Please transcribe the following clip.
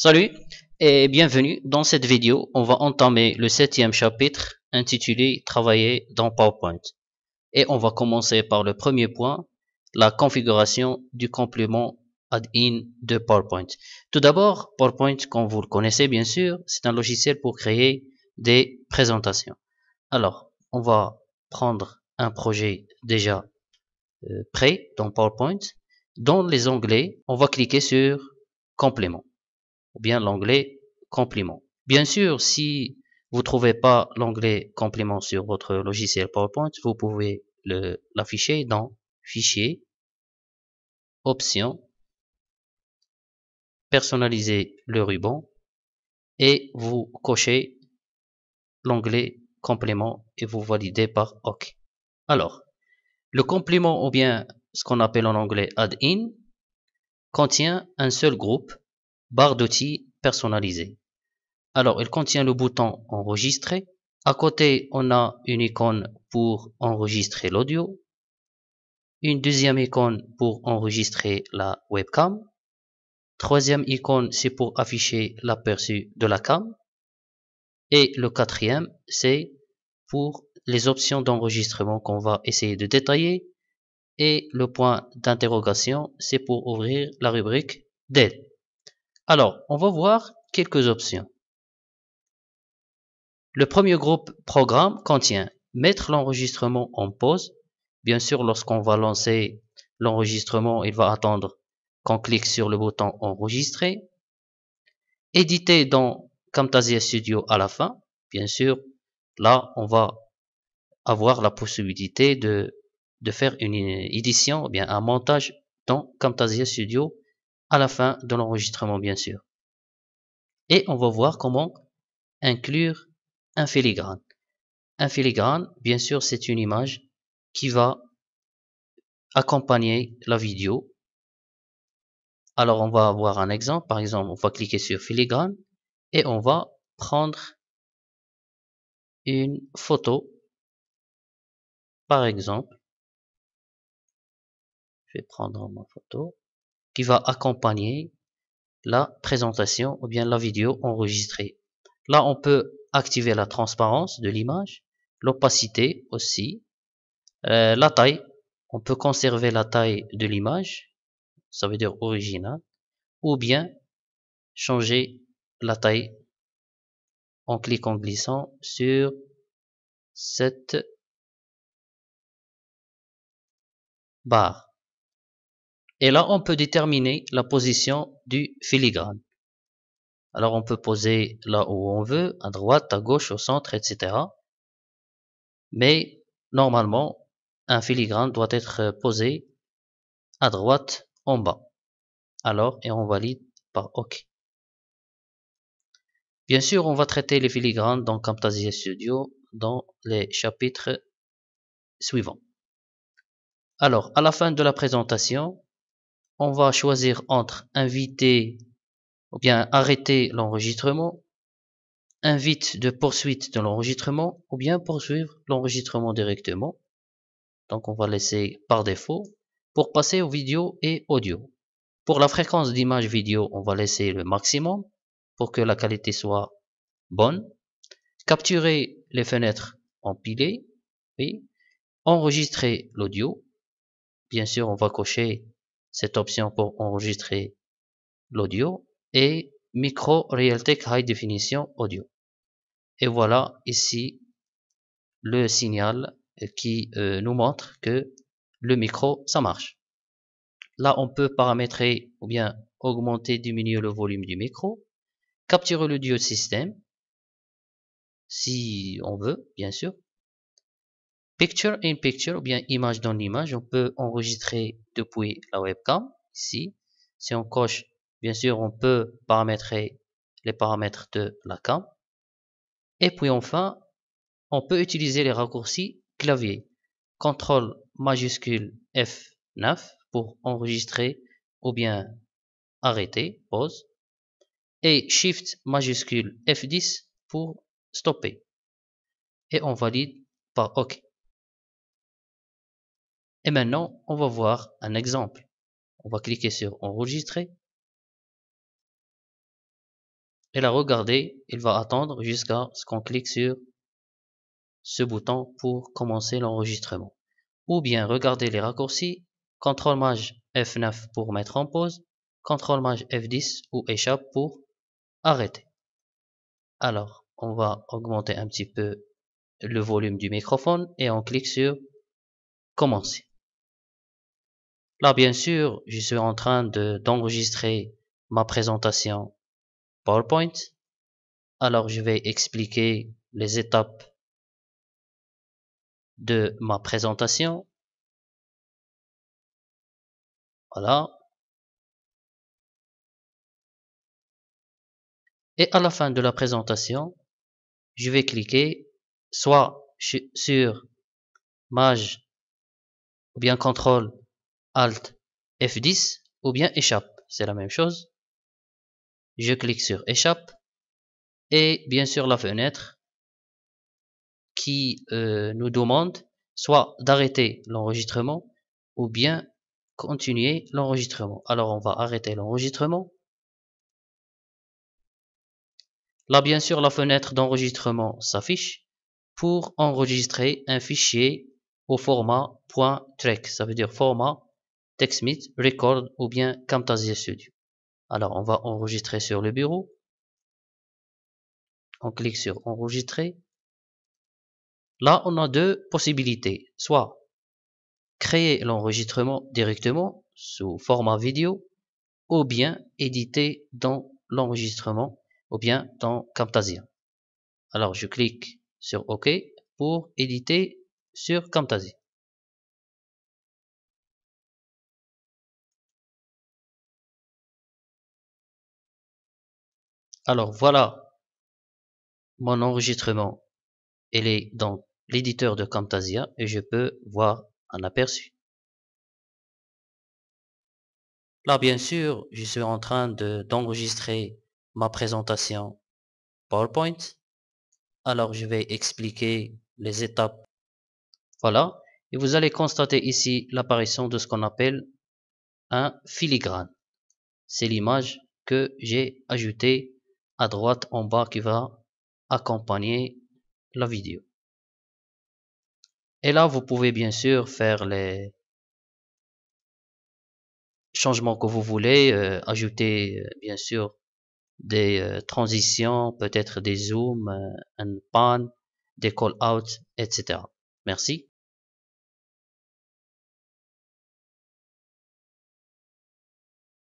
Salut et bienvenue. Dans cette vidéo, on va entamer le 7e chapitre intitulé Travailler dans PowerPoint. Et on va commencer par le premier point, la configuration du complément add-in de PowerPoint. Tout d'abord, PowerPoint, comme vous le connaissez bien sûr, c'est un logiciel pour créer des présentations. Alors, on va prendre un projet déjà prêt dans PowerPoint. Dans les onglets, on va cliquer sur Complément ou bien l'onglet Complément. Bien sûr, si vous ne trouvez pas l'onglet Complément sur votre logiciel PowerPoint, vous pouvez l'afficher dans Fichier, Options, personnaliser le ruban et vous cochez l'onglet Complément et vous validez par OK. Alors, le complément ou bien ce qu'on appelle en anglais add-in contient un seul groupe, barre d'outils personnalisée. Alors, il contient le bouton enregistrer. À côté, on a une icône pour enregistrer l'audio, une deuxième icône pour enregistrer la webcam, troisième icône c'est pour afficher l'aperçu de la cam, et le quatrième c'est pour les options d'enregistrement qu'on va essayer de détailler, et le point d'interrogation c'est pour ouvrir la rubrique d'aide. Alors, on va voir quelques options. Le premier groupe programme contient mettre l'enregistrement en pause. Bien sûr, lorsqu'on va lancer l'enregistrement, il va attendre qu'on clique sur le bouton enregistrer. Éditer dans Camtasia Studio à la fin. Bien sûr, là, on va avoir la possibilité de faire une édition, ou bien un montage dans Camtasia Studio à la fin de l'enregistrement, bien sûr. Et on va voir comment inclure un filigrane. Un filigrane, bien sûr, c'est une image qui va accompagner la vidéo. Alors, on va avoir un exemple. Par exemple, on va cliquer sur filigrane et on va prendre une photo. Par exemple, je vais prendre ma photo qui va accompagner la présentation ou bien la vidéo enregistrée. Là, on peut activer la transparence de l'image, l'opacité aussi, la taille. On peut conserver la taille de l'image, ça veut dire original, ou bien changer la taille en cliquant glissant sur cette barre. Et là, on peut déterminer la position du filigrane. Alors, on peut poser là où on veut, à droite, à gauche, au centre, etc. Mais normalement, un filigrane doit être posé à droite, en bas. Alors, et on valide par OK. Bien sûr, on va traiter les filigranes dans Camtasia Studio dans les chapitres suivants. Alors, à la fin de la présentation, on va choisir entre inviter ou bien arrêter l'enregistrement, invite de poursuite de l'enregistrement ou bien poursuivre l'enregistrement directement. Donc, on va laisser par défaut pour passer aux vidéos et audio. Pour la fréquence d'image vidéo, on va laisser le maximum pour que la qualité soit bonne. Capturer les fenêtres empilées et enregistrer l'audio. Bien sûr, on va cocher cette option pour enregistrer l'audio et micro Realtek High Definition Audio. Et voilà ici le signal qui nous montre que le micro ça marche. Là, on peut paramétrer ou bien augmenter, diminuer le volume du micro, capturer l'audio système si on veut, bien sûr. Picture in picture ou bien image dans l'image, on peut enregistrer depuis la webcam ici. Si on coche, bien sûr, on peut paramétrer les paramètres de la cam. Et puis enfin, on peut utiliser les raccourcis clavier. CTRL majuscule F9 pour enregistrer ou bien arrêter, pause. Et Shift majuscule F10 pour stopper. Et on valide par OK. Et maintenant, on va voir un exemple. On va cliquer sur enregistrer. Et là, regardez, il va attendre jusqu'à ce qu'on clique sur ce bouton pour commencer l'enregistrement. Ou bien, regardez les raccourcis, CTRL-MAJ F9 pour mettre en pause, CTRL-MAJ F10 ou échappe pour arrêter. Alors, on va augmenter un petit peu le volume du microphone et on clique sur commencer. Là, bien sûr, je suis en train d'enregistrer ma présentation PowerPoint. Alors, je vais expliquer les étapes de ma présentation. Voilà. Et à la fin de la présentation, je vais cliquer soit sur Maj ou bien CTRL Alt F10 ou bien échappe. C'est la même chose. Je clique sur échappe et bien sûr la fenêtre qui nous demande soit d'arrêter l'enregistrement ou bien continuer l'enregistrement. Alors on va arrêter l'enregistrement. Là bien sûr la fenêtre d'enregistrement s'affiche pour enregistrer un fichier au format .trek, ça veut dire format TechSmith Record ou bien Camtasia Studio. Alors on va enregistrer sur le bureau. On clique sur enregistrer. Là on a deux possibilités, soit créer l'enregistrement directement sous format vidéo ou bien éditer dans l'enregistrement ou bien dans Camtasia. Alors je clique sur OK pour éditer sur Camtasia. Alors voilà, mon enregistrement, il est dans l'éditeur de Camtasia et je peux voir un aperçu. Là, bien sûr, je suis en train d'enregistrer ma présentation PowerPoint. Alors, je vais expliquer les étapes. Voilà. Et vous allez constater ici l'apparition de ce qu'on appelle un filigrane. C'est l'image que j'ai ajoutée à droite en bas qui va accompagner la vidéo. Et là, vous pouvez bien sûr faire les changements que vous voulez, ajouter bien sûr des transitions, peut-être des zooms, un pan, des call-outs, etc. Merci.